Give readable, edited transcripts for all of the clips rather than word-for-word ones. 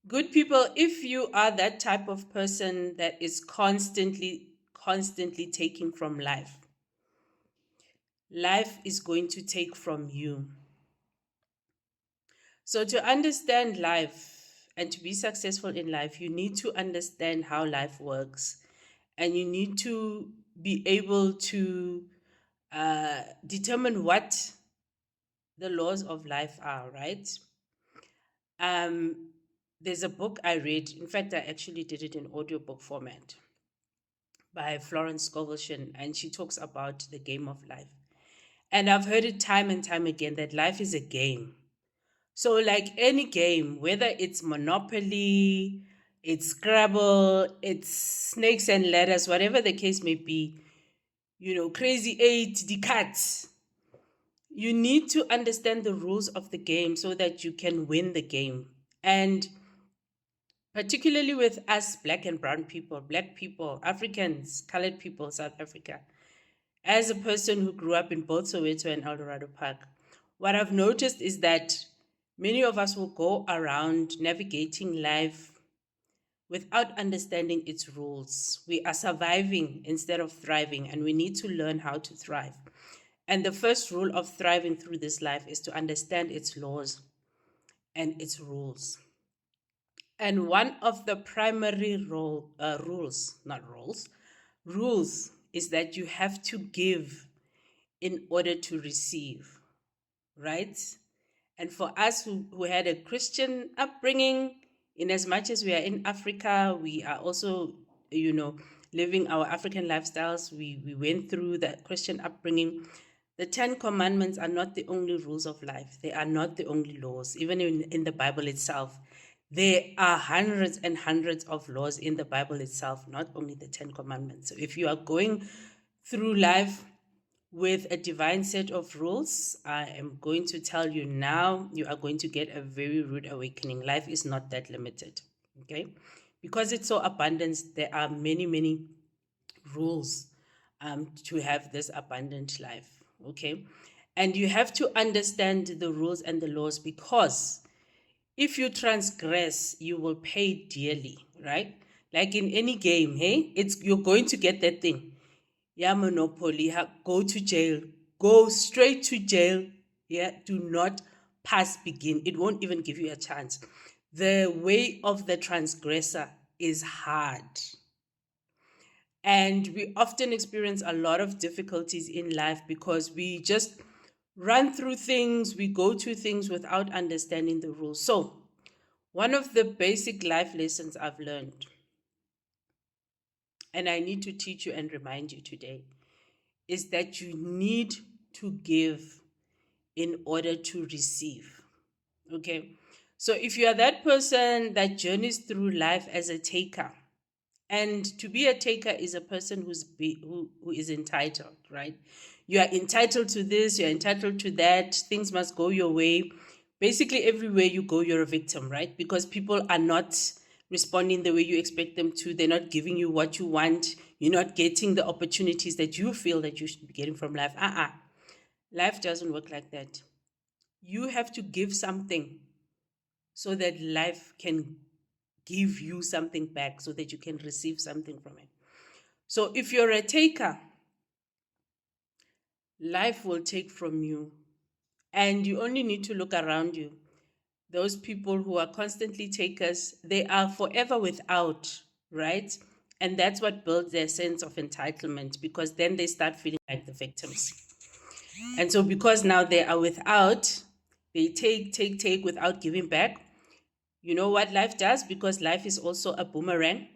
Good people, if you are that type of person that is constantly taking from life, life is going to take from you. So, to understand life and to be successful in life, you need to understand how life works, and you need to be able to determine what the laws of life are, right? Um, there's a book I read. In fact, I actually did it in audiobook format by Florence Scovel, and she talks about the game of life. And I've heard it time and time again that life is a game. So, like any game, whether it's Monopoly, it's Scrabble, it's Snakes and Ladders, whatever the case may be, Crazy Eight, the cards, you need to understand the rules of the game so that you can win the game. And particularly with us, black and brown people, black people, Africans, colored people, South Africa, as a person who grew up in both Soweto and Eldorado Park, what I've noticed is that many of us will go around navigating life without understanding its rules. We are surviving instead of thriving, and we need to learn how to thrive. And the first rule of thriving through this life is to understand its laws and its rules. And one of the primary rules is that you have to give in order to receive, right? And for us who had a Christian upbringing, in as much as we are in Africa, we are also, living our African lifestyles. We went through that Christian upbringing. The Ten Commandments are not the only rules of life. They are not the only laws. Even in the Bible itself, there are hundreds and hundreds of laws in the Bible itself, not only the Ten Commandments. So if you are going through life with a divine set of rules, I am going to tell you now, you are going to get a very rude awakening. Life is not that limited, okay? Because it's so abundant, there are many, many rules to have this abundant life, okay? And you have to understand the rules and the laws, because if you transgress, you will pay dearly, right? Like in any game, hey, you're going to get that thing. Yeah, Monopoly, go to jail. Go straight to jail. Yeah, do not pass begin. It won't even give you a chance. The way of the transgressor is hard. And we often experience a lot of difficulties in life because we just run through things, we go to things without understanding the rules. So, one of the basic life lessons I've learned, and I need to teach you and remind you today, is that you need to give in order to receive. Okay. So if you are that person that journeys through life as a taker, and to be a taker is a person who is entitled, right? You are entitled to this, you're entitled to that, things must go your way. Basically, everywhere you go, you're a victim, right? Because people are not responding the way you expect them to. They're not giving you what you want. You're not getting the opportunities that you feel that you should be getting from life. Life doesn't work like that. You have to give something so that life can give you something back, so that you can receive something from it. So if you're a taker, life will take from you. And you only need to look around you. Those people who are constantly takers, they are forever without, right? And that's what builds their sense of entitlement, because then they start feeling like the victims. And so because now they are without, they take without giving back. You know what life does? Because life is also a boomerang.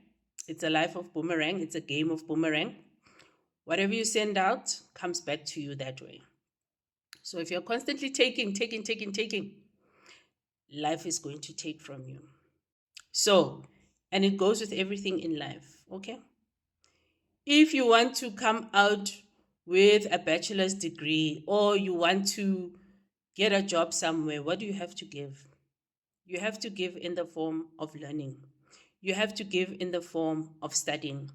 It's a life of boomerang. It's a game of boomerang. Whatever you send out comes back to you that way. So if you're constantly taking, life is going to take from you. So, and it goes with everything in life, okay? If you want to come out with a bachelor's degree, or you want to get a job somewhere, what do you have to give? You have to give in the form of learning. You have to give in the form of studying.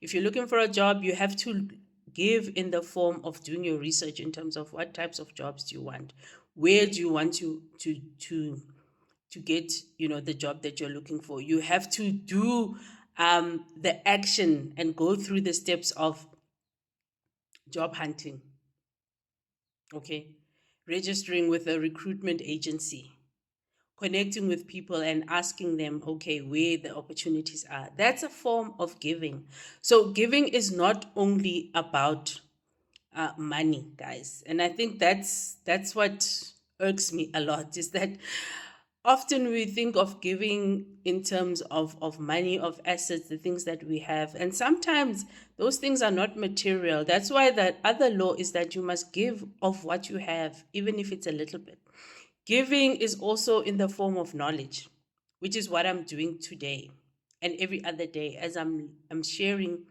If you're looking for a job, you have to give in the form of doing your research in terms of what types of jobs do you want, where do you want to to get, the job that you're looking for. You have to do the action and go through the steps of job hunting. Okay. Registering with a recruitment agency, connecting with people and asking them, okay, where the opportunities are. That's a form of giving. So giving is not only about money, guys. And I think that's what irks me a lot, is that often we think of giving in terms of money, of assets, the things that we have, and sometimes those things are not material. That's why that other law is that you must give of what you have, even if it's a little bit. Giving is also in the form of knowledge, which is what I'm doing today and every other day, as I'm sharing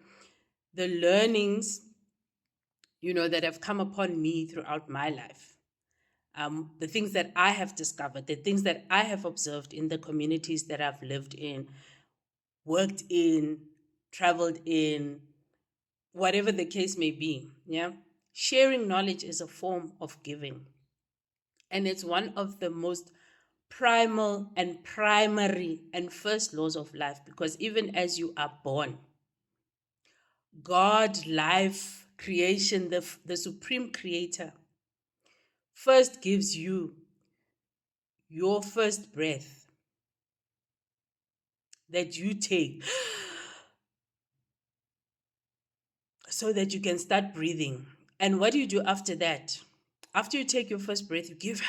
the learnings, that have come upon me throughout my life. The things that I have discovered, the things that I have observed in the communities that I've lived in, worked in, traveled in, whatever the case may be. Yeah. Sharing knowledge is a form of giving. And it's one of the most primal and primary and first laws of life, because even as you are born, God, life, creation, the supreme creator, first gives you your first breath that you take so that you can start breathing. And what do you do after that? After you take your first breath, you give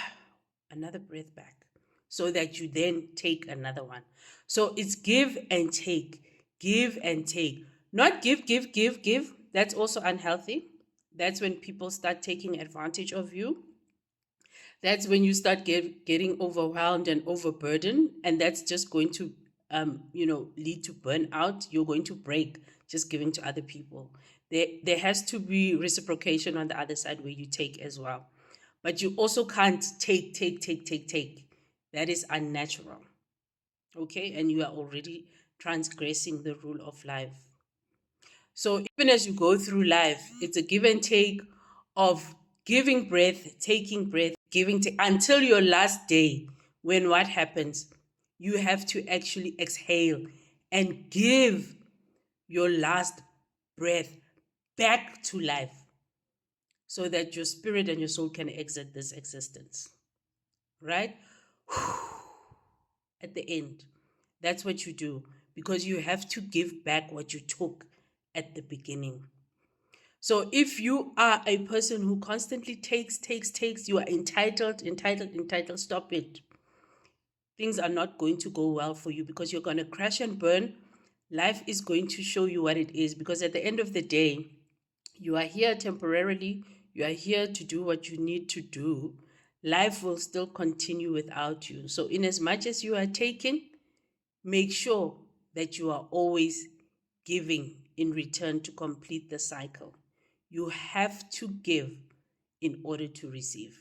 another breath back so that you then take another one. So it's give and take, give and take. Not give, give, give, give. That's also unhealthy. That's when people start taking advantage of you. That's when you start getting overwhelmed and overburdened, and that's just going to lead to burnout. You're going to break just giving to other people. There has to be reciprocation on the other side where you take as well, but you also can't take. That is unnatural. Okay, and you are already transgressing the rule of life. So even as you go through life, it's a give and take of giving breath, taking breath, giving until your last day, when what happens? You have to actually exhale and give your last breath back to life so that your spirit and your soul can exit this existence. Right? At the end. That's what you do, because you have to give back what you took at the beginning. So if you are a person who constantly takes, you are entitled, stop it. Things are not going to go well for you, because you're going to crash and burn. Life is going to show you what it is, because at the end of the day, you are here temporarily. You are here to do what you need to do. Life will still continue without you. So in as much as you are taking, make sure that you are always giving in return to complete the cycle. You have to give in order to receive.